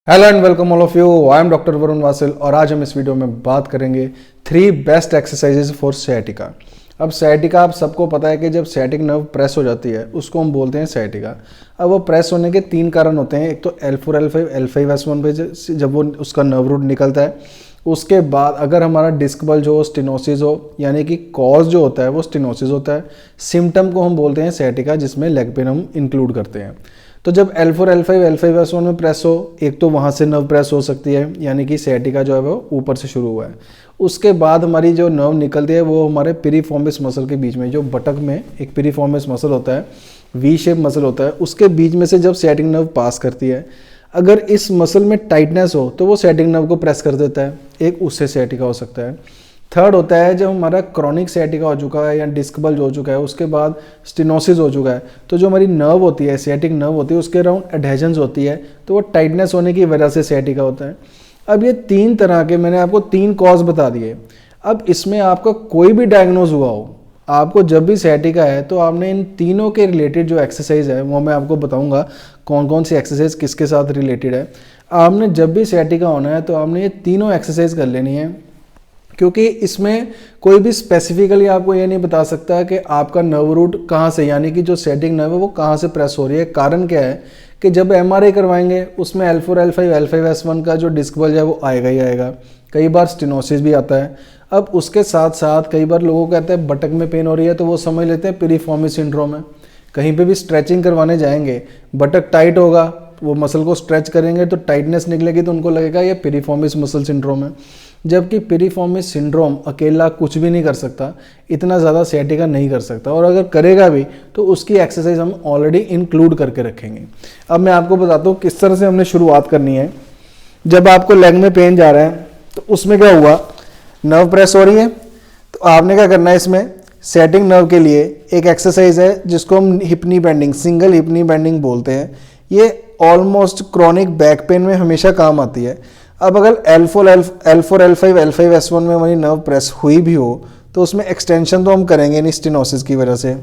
Hello and welcome all of you. I am doctor Varun Vasil और आज हम इस वीडियो में बात करेंगे 3 बेस्ट एक्सरसाइजेज फॉर sciatica। अब sciatica आप सबको पता है कि जब sciatic नर्व प्रेस हो जाती है उसको हम बोलते हैं sciatica। अब वो प्रेस होने के 3 कारण होते हैं। एक तो L4 L5 L5S1 पे जब वो उसका नर्व रूट निकलता है, उसके बाद अगर हमारा डिस्क बल्ज हो, स्टेनोसिस हो, यानी कि कॉज जो होता है वो स्टेनोसिस होता है। सिम्टम को हम बोलते हैं sciatica, जिसमें लेग पेन हम इंक्लूड करते हैं। तो जब L4 L5 L5S1 में प्रेस हो, एक तो वहाँ से नर्व प्रेस हो सकती है, यानी कि sciatica जो है वो ऊपर से शुरू हुआ है। उसके बाद हमारी जो नर्व निकलती है वो हमारे पिरिफॉर्मिस मसल के बीच में, जो बटक में एक पिरिफॉर्मिस मसल होता है, वी शेप मसल होता है, उसके बीच में से जब sciatic नर्व पास करती है, अगर इस मसल में टाइटनेस हो तो वो sciatic नर्व को प्रेस कर देता है, एक उससे sciatica हो सकता है। थर्ड होता है जब हमारा क्रॉनिक sciatica हो चुका है या डिस्क बल्ज हो चुका है, उसके बाद स्टेनोसिस हो चुका है, तो जो हमारी नर्व होती है, sciatic नर्व होती है, उसके अराउंड एडहेजन्स होती है, तो वो टाइटनेस होने की वजह से sciatica होता है। अब ये 3 तरह के मैंने आपको 3 कॉज बता दिए। अब इसमें आपका कोई भी डायग्नोज हुआ हो, आपको जब भी sciatica है तो आपने इन तीनों के रिलेटेड जो एक्सरसाइज है वो मैं आपको बताऊंगा कौन कौन सी एक्सरसाइज किसके साथ रिलेटेड है। आपने जब भी sciatica होना है तो आपने ये तीनों एक्सरसाइज कर लेनी है, क्योंकि इसमें कोई भी स्पेसिफिकली आपको ये नहीं बता सकता कि आपका नर्व रूट कहाँ से, यानी कि जो sciatic नर्व है वो कहाँ से प्रेस हो रही है। कारण क्या है कि जब MRI करवाएंगे उसमें L4 L5 L5S1 का जो डिस्क बल्ज है वो आएगा ही आएगा। कई बार स्टेनोसिस भी आता है। अब उसके साथ साथ कई बार लोगों को कहते हैं बटक में पेन हो रही है तो वो समझ लेते हैं पिरिफॉर्मिस सिंड्रोम है। कहीं पे भी स्ट्रेचिंग करवाने जाएंगे, बटक टाइट होगा, वो मसल को स्ट्रेच करेंगे तो टाइटनेस निकलेगी तो उनको लगेगा ये पिरिफॉर्मिस मसल सिंड्रोम है। जबकि पिरिफॉर्मिस सिंड्रोम अकेला कुछ भी नहीं कर सकता, इतना ज़्यादा sciatica नहीं कर सकता, और अगर करेगा भी तो उसकी एक्सरसाइज हम ऑलरेडी इंक्लूड करके रखेंगे। अब मैं आपको बताता हूँ किस तरह से हमने शुरुआत करनी है। जब आपको लेग में पेन जा रहा है तो उसमें क्या हुआ, नर्व प्रेस हो रही है, तो आपने क्या करना है, इसमें sciatic नर्व के लिए एक एक्सरसाइज है जिसको हम hip knee bending, single hip knee bending बोलते हैं। ये ऑलमोस्ट क्रॉनिक बैक पेन में हमेशा काम आती है। अब अगर L4 L5 L5S1 में हमारी नर्व प्रेस हुई भी हो तो उसमें एक्सटेंशन तो हम करेंगे नहीं स्टेनोसिस की वजह से,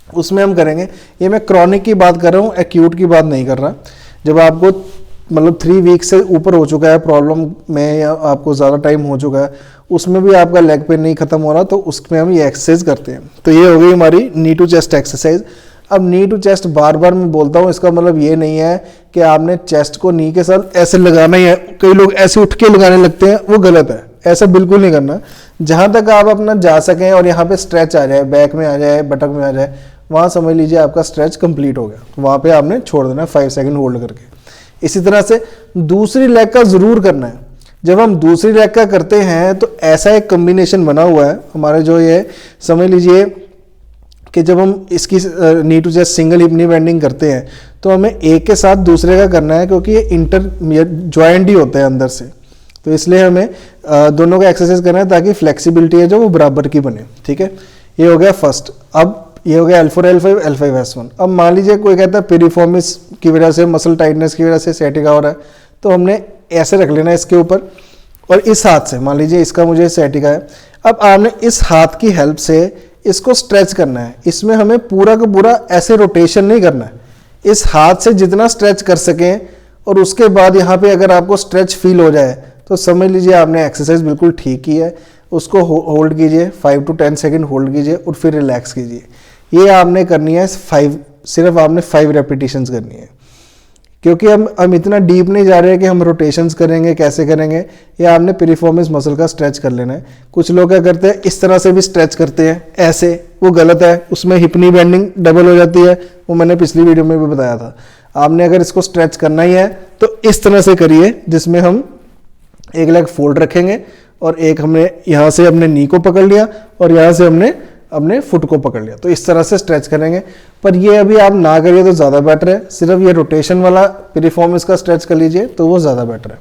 उसमें हम करेंगे, ये मैं क्रॉनिक की बात कर रहा हूँ, एक्यूट की बात नहीं कर रहा। जब आपको मतलब 3 वीक से ऊपर हो चुका है प्रॉब्लम में, या आपको ज़्यादा टाइम हो चुका है, उसमें भी आपका लेग पेन नहीं खत्म हो रहा, तो उसमें हम ये एक्सरसाइज करते हैं। तो ये हो गई हमारी नी टू चेस्ट एक्सरसाइज। अब नी टू चेस्ट बार बार मैं बोलता हूँ, इसका मतलब ये नहीं है कि आपने चेस्ट को नी के साथ ऐसे लगाना ही है। कई लोग ऐसे उठ के लगाने लगते हैं, वो गलत है, ऐसा बिल्कुल नहीं करना। जहाँ तक आप अपना जा सकें और यहाँ पे स्ट्रेच आ जाए, बैक में आ जाए, बटक में आ जाए, वहाँ समझ लीजिए आपका स्ट्रेच कंप्लीट हो गया। वहाँ पे आपने छोड़ देना 5 सेकंड होल्ड करके। इसी तरह से दूसरी लेग का ज़रूर करना है। जब हम दूसरी लेग का करते हैं तो ऐसा एक कम्बिनेशन बना हुआ है हमारे, जो ये समझ लीजिए कि जब हम इसकी knee to chest single hip knee bending करते हैं तो हमें एक के साथ दूसरे का करना है, क्योंकि ये इंटर जॉइंट ही होते हैं अंदर से, तो इसलिए हमें दोनों का एक्सरसाइज करना है ताकि फ्लेक्सिबिलिटी है जो वो बराबर की बने। ठीक है, ये हो गया फर्स्ट। अब ये हो गया L4 L5 L5S1। अब मान लीजिए कोई कहता है पिरिफॉर्मिस की वजह से, मसल टाइटनेस की वजह से sciatica हो रहा है, तो हमने ऐसे रख लेना इसके ऊपर, और इस हाथ से, मान लीजिए इसका मुझे sciatica है, अब आपने इस हाथ की हेल्प से इसको स्ट्रेच करना है। इसमें हमें पूरा का पूरा ऐसे रोटेशन नहीं करना है, इस हाथ से जितना स्ट्रेच कर सकें, और उसके बाद यहाँ पे अगर आपको स्ट्रेच फील हो जाए तो समझ लीजिए आपने एक्सरसाइज बिल्कुल ठीक की है। उसको होल्ड कीजिए, 5 to 10 सेकेंड होल्ड कीजिए और फिर रिलैक्स कीजिए। ये आपने करनी है 5, सिर्फ आपने 5 रेपिटेशंस करनी है, क्योंकि हम इतना डीप नहीं जा रहे हैं कि हम रोटेशंस करेंगे, कैसे करेंगे, ये आपने पिरिफॉर्मिस मसल का स्ट्रेच कर लेना है। कुछ लोग क्या करते हैं, इस तरह से भी स्ट्रेच करते हैं, ऐसे, वो गलत है, उसमें हिप नी बेंडिंग डबल हो जाती है, वो मैंने पिछली वीडियो में भी बताया था। आपने अगर इसको स्ट्रेच करना ही है तो इस तरह से करिए, जिसमें हम एक लेग फोल्ड रखेंगे और एक हमने यहाँ से अपने नी को पकड़ लिया और यहाँ से हमने अपने फुट को पकड़ लिया, तो इस तरह से स्ट्रेच करेंगे। पर ये अभी आप ना करिए तो ज़्यादा बेटर है, सिर्फ ये रोटेशन वाला पिरिफॉर्मिस का स्ट्रेच कर लीजिए तो वो ज़्यादा बेटर है।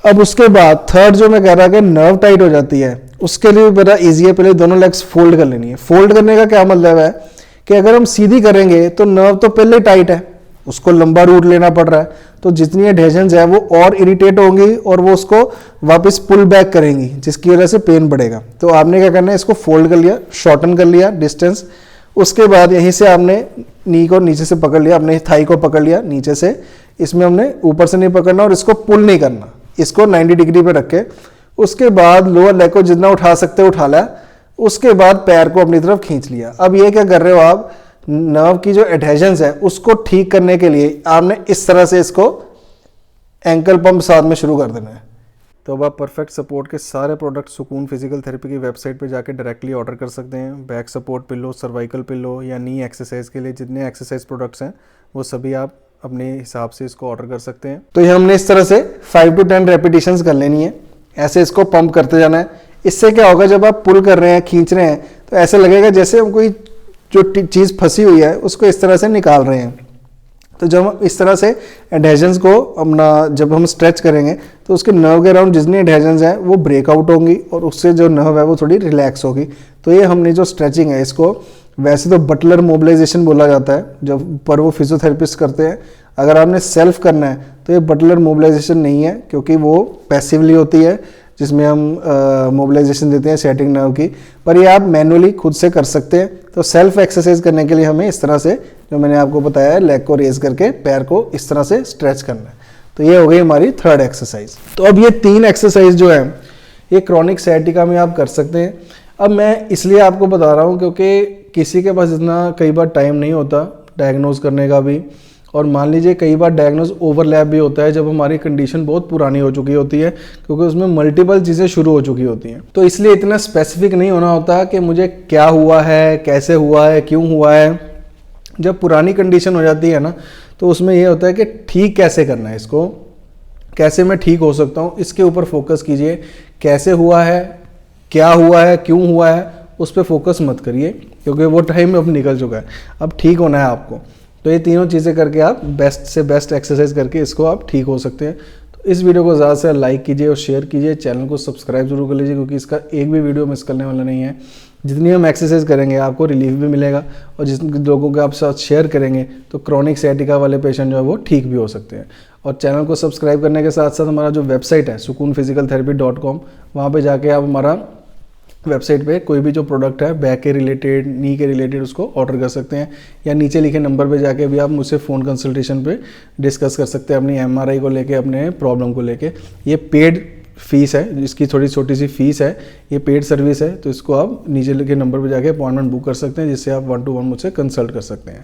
अब उसके बाद थर्ड जो मैं कह रहा कि नर्व टाइट हो जाती है, उसके लिए बड़ा ईजी है, पहले दोनों लेग्स फोल्ड कर लेनी है। फोल्ड करने का क्या मतलब है कि अगर हम सीधी करेंगे तो नर्व तो पहले टाइट है, उसको लंबा रूट लेना पड़ रहा है, तो जितनी एडहेजन्स है वो और इरिटेट होंगी और वो उसको वापस पुल बैक करेंगी, जिसकी वजह से पेन बढ़ेगा। तो आपने क्या करना है, इसको फोल्ड कर लिया, शॉर्टन कर लिया डिस्टेंस, उसके बाद यहीं से आपने नी को नीचे से पकड़ लिया, अपने थाई को पकड़ लिया नीचे से, इसमें हमने ऊपर से नहीं पकड़ना और इसको पुल नहीं करना, इसको 90 डिग्री पे रख के उसके बाद लोअर लेग को जितना उठा सकते हो उठा लिया, उसके बाद पैर को अपनी तरफ खींच लिया। अब ये क्या कर रहे हो आप, नर्व की जो एडहेजन्स है उसको ठीक करने के लिए आपने इस तरह से इसको एंकल पंप साथ में शुरू कर देना है। तो अब आप परफेक्ट सपोर्ट के सारे प्रोडक्ट सुकून फिजिकल थेरेपी की वेबसाइट पे जाके डायरेक्टली ऑर्डर कर सकते हैं। Back support pillow, cervical pillow या नी एक्सरसाइज के लिए जितने एक्सरसाइज प्रोडक्ट्स हैं वो सभी आप अपने हिसाब से इसको ऑर्डर कर सकते हैं। तो ये हमने इस तरह से 5 to 10 रेपिटेशंस कर लेनी है, ऐसे इसको पंप करते जाना है। इससे क्या होगा, जब आप पुल कर रहे हैं, खींच रहे हैं, तो ऐसे लगेगा जैसे हम कोई जो चीज़ फंसी हुई है उसको इस तरह से निकाल रहे हैं। तो जब हम इस तरह से एडहेजन्स को अपना जब हम स्ट्रेच करेंगे तो उसके नर्व के अराउंड जितनी एडहेजन्स हैं वो ब्रेकआउट होंगी और उससे जो नर्व है वो थोड़ी रिलैक्स होगी। तो ये हमने जो स्ट्रेचिंग है इसको वैसे तो बटलर मोबिलाइजेशन बोला जाता है जब पर वो फिजियोथेरेपिस्ट करते हैं। अगर आपने सेल्फ करना है तो ये बटलर मोबिलाइजेशन नहीं है, क्योंकि वो पैसिवली होती है जिसमें हम मोबिलाइजेशन देते हैं सेटिंग नर्व की, पर ये आप मैनुअली खुद से कर सकते हैं। तो सेल्फ एक्सरसाइज करने के लिए हमें इस तरह से जो मैंने आपको बताया है लेग को रेज करके पैर को इस तरह से स्ट्रेच करना है। तो ये हो गई हमारी थर्ड एक्सरसाइज। तो अब ये 3 एक्सरसाइज जो है ये क्रॉनिक साइटिका में आप कर सकते हैं। अब मैं इसलिए आपको बता रहा हूँ क्योंकि किसी के पास इतना कई बार टाइम नहीं होता डायग्नोज करने का भी, और मान लीजिए कई बार डायग्नोज ओवरलैप भी होता है जब हमारी कंडीशन बहुत पुरानी हो चुकी होती है, क्योंकि उसमें मल्टीपल चीज़ें शुरू हो चुकी होती हैं। तो इसलिए इतना स्पेसिफिक नहीं होना होता कि मुझे क्या हुआ है, कैसे हुआ है, क्यों हुआ है। जब पुरानी कंडीशन हो जाती है ना तो उसमें यह होता है कि ठीक कैसे करना है, इसको कैसे मैं ठीक हो सकता हूँ, इसके ऊपर फोकस कीजिए। कैसे हुआ है, क्या हुआ है, क्यों हुआ है, उस पर फोकस मत करिए, क्योंकि वो टाइम अब निकल चुका है। अब ठीक होना है आपको। तो ये तीनों चीज़ें करके आप बेस्ट से बेस्ट एक्सरसाइज करके इसको आप ठीक हो सकते हैं। तो इस वीडियो को ज़्यादा से लाइक कीजिए और शेयर कीजिए, चैनल को सब्सक्राइब जरूर कर लीजिए, क्योंकि इसका एक भी वीडियो मिस करने वाला नहीं है। जितनी हम एक्सरसाइज करेंगे आपको रिलीफ भी मिलेगा, और जिन लोगों के आप साथ शेयर करेंगे तो क्रॉनिक साइटिका वाले पेशेंट जो है वो ठीक भी हो सकते हैं। और चैनल को सब्सक्राइब करने के साथ साथ हमारा जो वेबसाइट है sukoonphysicaltherapy.com, वहाँ पे जाके आप हमारा वेबसाइट पे कोई भी जो प्रोडक्ट है बैक के रिलेटेड, नी के रिलेटेड, उसको ऑर्डर कर सकते हैं, या नीचे लिखे नंबर पे जाके भी आप मुझसे फ़ोन कंसल्टेशन पे डिस्कस कर सकते हैं अपनी MRI को लेके, अपने प्रॉब्लम को लेके। ये पेड फीस है, इसकी थोड़ी छोटी सी फीस है, ये पेड सर्विस है। तो इसको आप नीचे लिखे नंबर पे जाके अपॉइंटमेंट बुक कर सकते हैं, जिससे आप 1-to-1 मुझसे कंसल्ट कर सकते हैं।